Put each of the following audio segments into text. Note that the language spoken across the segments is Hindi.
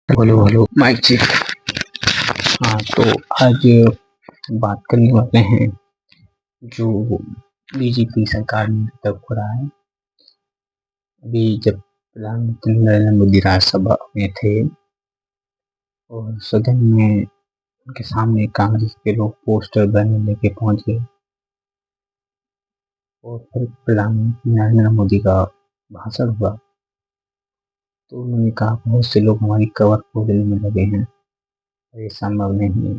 Hello hello mic check. हाँ, तो आज बात करने वाले हैं जो बीजेपी सरकार में तब हो रहा है। अभी जब प्रधानमंत्री नरेंद्र मोदी राज्यसभा में थे और सदन में उनके सामने कांग्रेस के लोग पोस्टर बैनर लेके पहुंच गए और फिर प्रधानमंत्री नरेंद्र मोदी का भाषण हुआ तो उन्होंने कहा बहुत से लोग हमारी कवर खोदने में लगे हैं, ये संभव नहीं है।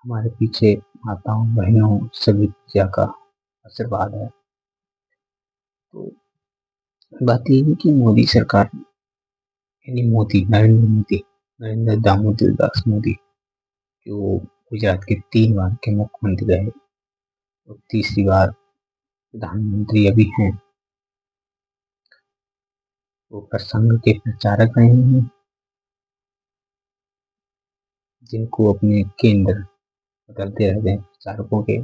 हमारे पीछे माताओं बहनों सभी पूजा का आशीर्वाद है। तो बात यह है कि मोदी सरकार यानी नरेंद्र दामोदर दास मोदी जो गुजरात के 3 बार के मुख्यमंत्री रहे और तीसरी बार प्रधानमंत्री अभी हैं, वो प्रसंग के प्रचारक रहे हैं जिनको अपने केंद्र बदलते रहते हैं प्रचारकों के।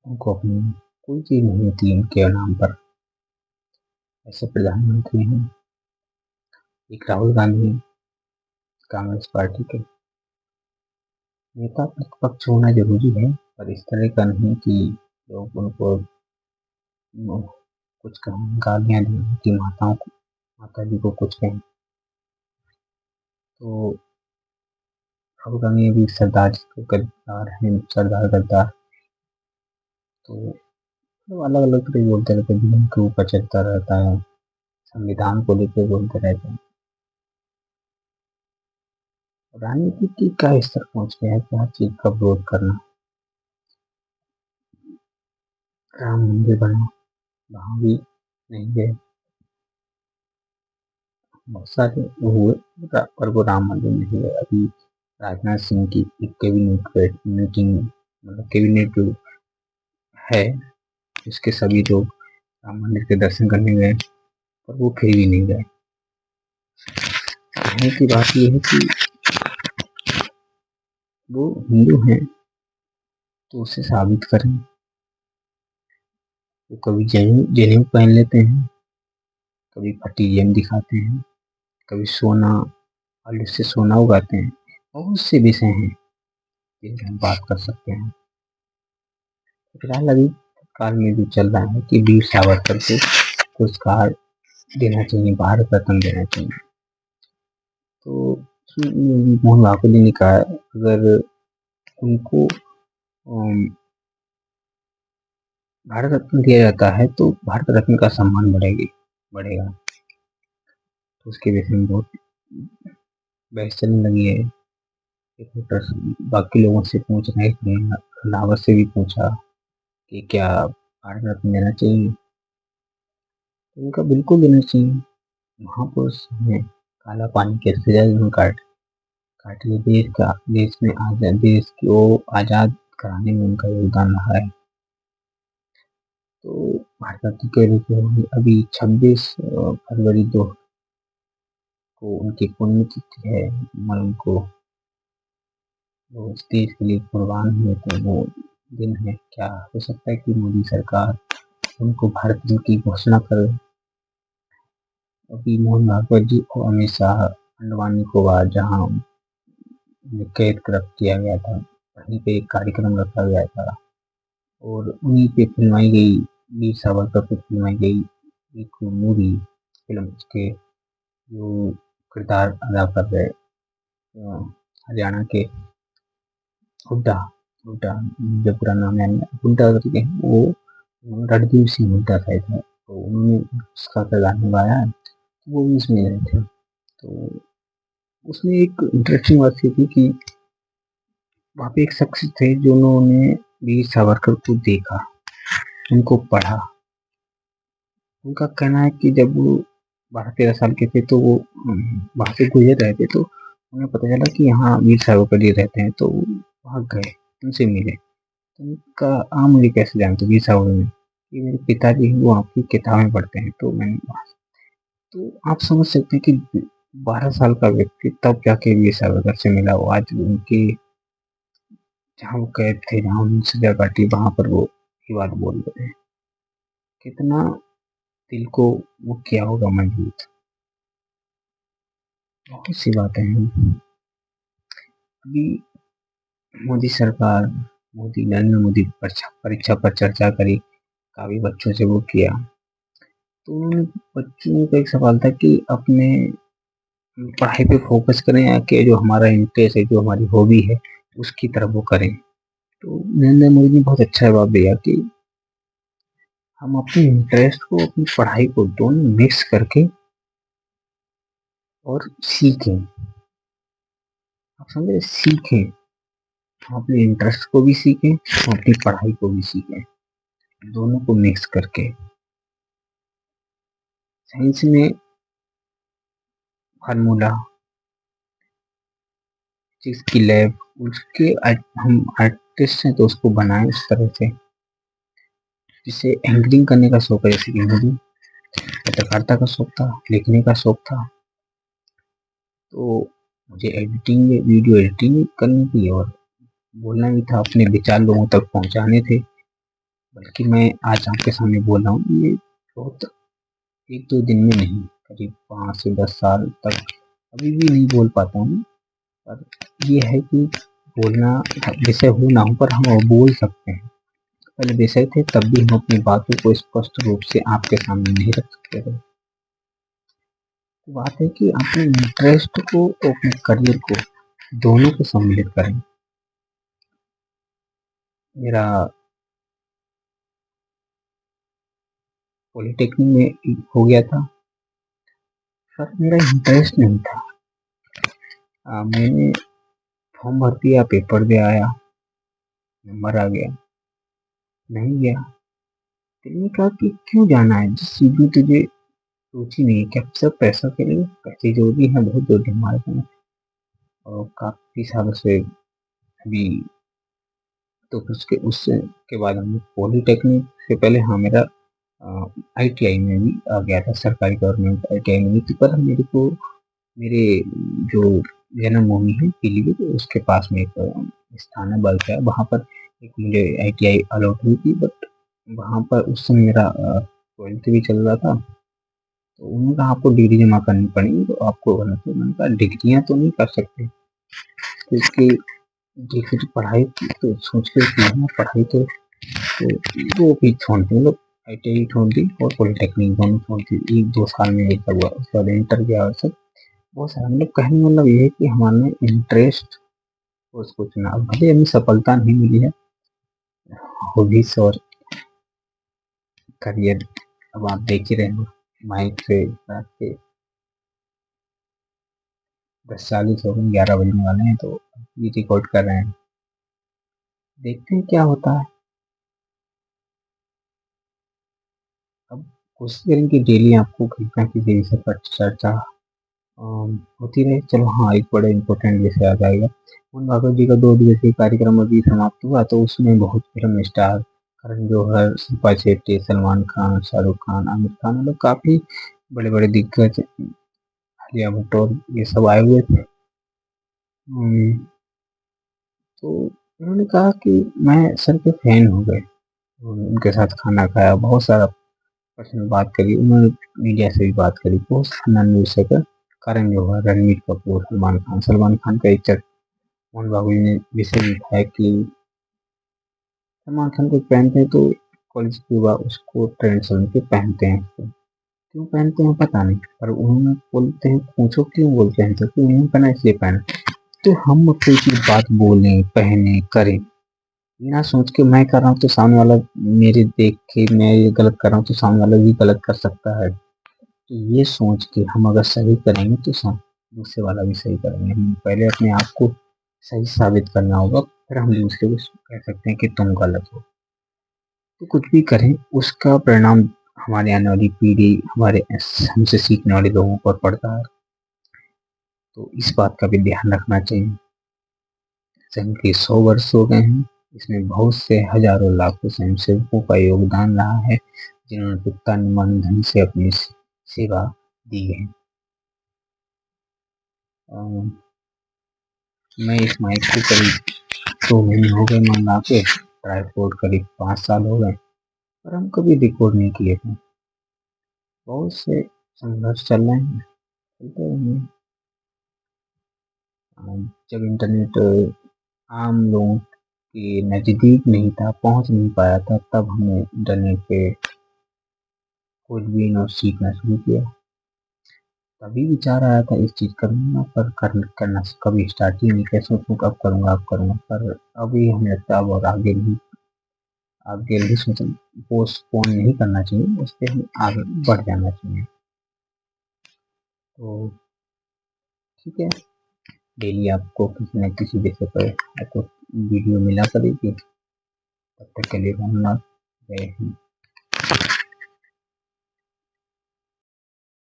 उनको अपनी कोई चीज नहीं होती उनके नाम पर। ऐसे प्रधानमंत्री हैं एक राहुल गांधी हैं, कांग्रेस पार्टी के नेता। प्रतिपक्ष होना जरूरी है पर इस तरह का नहीं कि लोग उनको कुछ गालियां दें, उनकी माता जी को कुछ कहें। तो राहुल गांधी भी सरदार जी को गद्दार हैं, सरदार गद्दार। तो अलग अलग तरह बोलते रहते हैं, धर्म के ऊपर चलता रहता है, संविधान को लेकर बोलते रहते हैं। राजनीति की क्या स्तर पहुंच गया है कि हर चीज का विरोध करना। राम मंदिर बना, वहां भी नहीं गए। बहुत सारे हुए पर वो राम मंदिर नहीं गए। अभी राजनाथ सिंह की एक कैबिनेट मीटिंग, मतलब कैबिनेट जो है उसके सभी लोग राम मंदिर के दर्शन करने गए पर वो फिर भी नहीं गए। कहने की बात यह है कि वो हिंदू हैं तो उसे साबित करें। वो कभी जनेऊ पहन लेते हैं, कभी फटी जेम दिखाते हैं, कभी सोना आलू से सोना उगाते हैं। बहुत से विषय हैं जिनकी हम बात कर सकते हैं। फिलहाल अभी काल में जो चल रहा है कि वीर सावरकर को पुरस्कार देना चाहिए, भारत रत्न देना चाहिए। तो मोहन भागवत ने कहा अगर उनको भारत रत्न दिया जाता है तो भारत रत्न का सम्मान बढ़ेगा। तो उसके विषय में बहुत बहस चलने लगी है। बाकी लोगों से पूछ रहे हैं, रावत से भी पूछा कि क्या भारत रत्न देना चाहिए, तो उनका बिल्कुल देना चाहिए। महापुरुष ने काला पानी कैसे जाए काट लिए देश में आजाद, देश को आजाद कराने में उनका योगदान रहा है। तो भारत रत्न के रूप में अभी 26 फरवरी 2 को उनकी पुण्यतिथि है। उनको वो इस देश के लिए कुर्बान हुए थे, वो दिन है। क्या हो सकता है कि मोदी सरकार उनको भारत रत्न की घोषणा करे। अभी मोहन भागवत जी और अमित शाह अंडमान निकोबार जहाँ कैद किया गया था, वहीं पे एक कार्यक्रम रखा गया था और उन्हीं पे फिल्माई गई, वीर सावरकर पे फिल्माई गई एक मूवी फिल्म। उसके जो किरदार अदा कर रहे हरियाणा के हुड्डा हुड्डा जो पूरा नाम है हुड्डा करके हैं, वो रणदीप सिंह हुड्डा शायद है। तो उन्होंने उसका किरदार निभाया है, तो वो भी इसमें रहे थे। तो उसमें एक इंटरेस्टिंग बात ये थी कि वहाँ पे एक शख्स थे जिन्होंने वीर सावरकर को देखा, उनको पढ़ा। उनका कहना है कि जब वो 12-13 साल के थे तो वो वहाँ से गुजर रहे थे, तो उन्हें पता चला कि यहाँ वीर सावरकर जी रहते हैं, तो वहाँ गए, उनसे मिले। तो उनका मुझे कैसे जानते वीर सावरकर में कि मेरे पिताजी वो आपकी किताबें पढ़ते हैं। तो मैंने तो आप समझ सकते हैं कि 12 साल का व्यक्ति तब जाके वीर सावरकर से मिला। वो आज उनके जहाँ वो कैद थे, जहाँ उन्होंने सजा काटी, वहां पर वो ये बात बोल रहे हैं। कितना दिल को वो किया होगा मजबूत। बहुत सी बातें हैं। अभी मोदी सरकार, नरेंद्र मोदी परीक्षा परीक्षा पर चर्चा करी, काफी बच्चों से वो किया। तो उन्होंने बच्चों का एक सवाल था कि अपने पढ़ाई पे फोकस करें या कि जो हमारा इंटरेस्ट है, जो हमारी हॉबी है, उसकी तरफ वो करें। तो नरेंद्र मोदी ने बहुत अच्छा जवाब दिया कि हम अपने इंटरेस्ट को, अपनी पढ़ाई को दोनों मिक्स करके और सीखें। आप समझे, सीखें। हम अपने इंटरेस्ट को भी सीखें और अपनी पढ़ाई को भी सीखें, दोनों को मिक्स करके। साइंस में फार्मूला, जिसकी लैब, उसके हम आर्टिस्ट हैं तो उसको बनाए उस तरह से, जिसे एंकरिंग करने का शौक है। जैसे कि मुझे पत्रकारिता का शौक था, लिखने का शौक था, तो मुझे एडिटिंग, वीडियो एडिटिंग करनी थी और बोलना भी था, अपने विचार लोगों तक पहुंचाने थे। बल्कि मैं आज आपके सामने बोल रहा हूँ, ये बहुत एक दो दिन में नहीं, करीब 5 से 10 साल तक अभी भी नहीं बोल पाता हूँ। पर ये है कि बोलना विषय हो ना हो, पर हम वो बोल सकते हैं। पहले विषय थे तब भी हम अपनी बातों को स्पष्ट रूप से आपके सामने नहीं रख सकते थे। तो बात है कि अपने इंटरेस्ट को और अपने करियर को दोनों को सम्मिलित करें। मेरा पॉलिटेक्निक में हो गया था, पर मेरा इंटरेस्ट नहीं था। मैंने फॉर्म भर दिया, पेपर दे आया, नंबर आ गया, नहीं गया। फिर मैंने कहा कि क्यों जाना है जिस चीज में तुझे रुचि नहीं है। क्या सब पैसा के लिए? पैसे जो भी है बहुत जरूरी हमारे पास, और काफी सालों से अभी। तो उसके उससे के बाद हमने पॉलिटेक्निक से पहले, हाँ, मेरा आईटीआई में भी आ गया था, सरकारी गवर्नमेंट आईटीआई में भी। पर मेरे को, मेरे जो जन्मभूमि है पीलीभीत, उसके पास में एक स्थान है बलसा, वहाँ पर एक मुझे आईटीआई अलॉट हुई थी। बट वहाँ पर उस समय मेरा 12th भी चल रहा था। तो उन्होंने कहा आपको डिग्री जमा करनी पड़ेगी, तो आपको करना। तो मैंने कहा डिग्रियाँ तो नहीं कर सकते, तो इसकी डिग्री पढ़ाई की तो सोच के की है पढ़ाई। तो वो भी छोड़ दी, मतलब आईटीआई छोड़ दी और पॉलिटेक्निक दोनों छोड़ दी। एक दो साल में एक हुआ, उसके बाद इंटर किया और सब बहुत सारा। मतलब कहने का मतलब ये है कि हमारे इंटरेस्ट और उसको चुना। अब भले हमें सफलता नहीं मिली है, हॉबीज और करियर, अब आप देख ही रहे हो, माइक से रात के 10:40 हो गए, 11 बजने वाले हैं, तो ये रिकॉर्ड कर रहे हैं। देखते हैं क्या होता है। अब कोशिश करें कि डेली आपको कहीं ना किसी विषय पर चर्चा होती रहे। चलो हाँ, एक बड़ा इम्पोर्टेंट विषय आ जाएगा। मोहन भागवत जी का 2 दिवसीय कार्यक्रम अभी समाप्त हुआ, तो उसमें बहुत फिल्म स्टार, करण जौहर, शिल्पा शेट्टी, सलमान खान, शाहरुख खान, आमिर खान, मतलब काफी बड़े बड़े दिग्गज, आलिया भट्ट और ये सब आए हुए थे। तो उन्होंने कहा कि मैं सर के फैन हो गए, उनके साथ खाना खाया, बहुत सारा पर्सनल बात करी उन्होंने, मीडिया से भी बात करी, बहुत खानदानी विषय पर। करण जौहर, रणवीर कपूर, सलमान खान का एक मोहन बाबू जी ने विषय भी उठाया कि सलमान खान को पहनते हैं तो कॉलेज के युवा उसको ट्रेंड समझ के पहनते हैं। उसको क्यों पहनते हैं पता नहीं, पर उन्होंने बोलते हैं, पूछो क्यों बोलते हैं, तो क्यों उन्होंने पहना इसलिए पहना। तो हम कोई चीज बात बोलें, पहने, करें, बिना सोच के मैं कर रहा हूँ तो सामने वाला, मेरे देख के मैं ये गलत कर रहा हूँ तो सामने वाला भी गलत कर सकता है। तो ये सोच के हम अगर सही करेंगे तो दूसरे वाला भी सही करेंगे। हम पहले अपने आप को सही साबित करना होगा, फिर हम दूसरे को कह सकते हैं कि तुम गलत हो। तो कुछ भी करें, उसका परिणाम हमारे आने वाली पीढ़ी, हमारे हमसे सीखने वाले लोगों पर पड़ता है। तो इस बात का भी ध्यान रखना चाहिए। संघ के 100 वर्ष हो गए हैं, इसमें बहुत से हजारों लाखों स्वयंसेवकों का योगदान रहा है, जिन्होंने तन मन धन से अपनी सेवा दी है। मैं इस माइक को करीब 2 महीने हो गए मंगा के, ट्राईपोड करीब 5 साल हो गए, पर हम कभी रिकॉर्ड नहीं किए थे। बहुत से संघर्ष चल रहे हैं, चलते रहेंगे। जब इंटरनेट आम लोगों के नज़दीक नहीं था, पहुँच नहीं पाया था, तब हमने इंटरनेट पे खोजबीन और सीखना शुरू किया। तभी विचार आया था इस चीज़ करना, पर करना कभी स्टार्ट ही नहीं, कैसे सोचूं कब करूँगा अब करूँगा, पर अभी हमें लगता है अब और आगे नहीं सोचना, पोस्टपोन नहीं करना चाहिए, उस पे हमें आगे बढ़ जाना चाहिए। तो ठीक है, डेली आपको किसी न किसी विषय पर आपको वीडियो मिला करेगी। तब तक के लिए धन्यवाद। जय हिंद।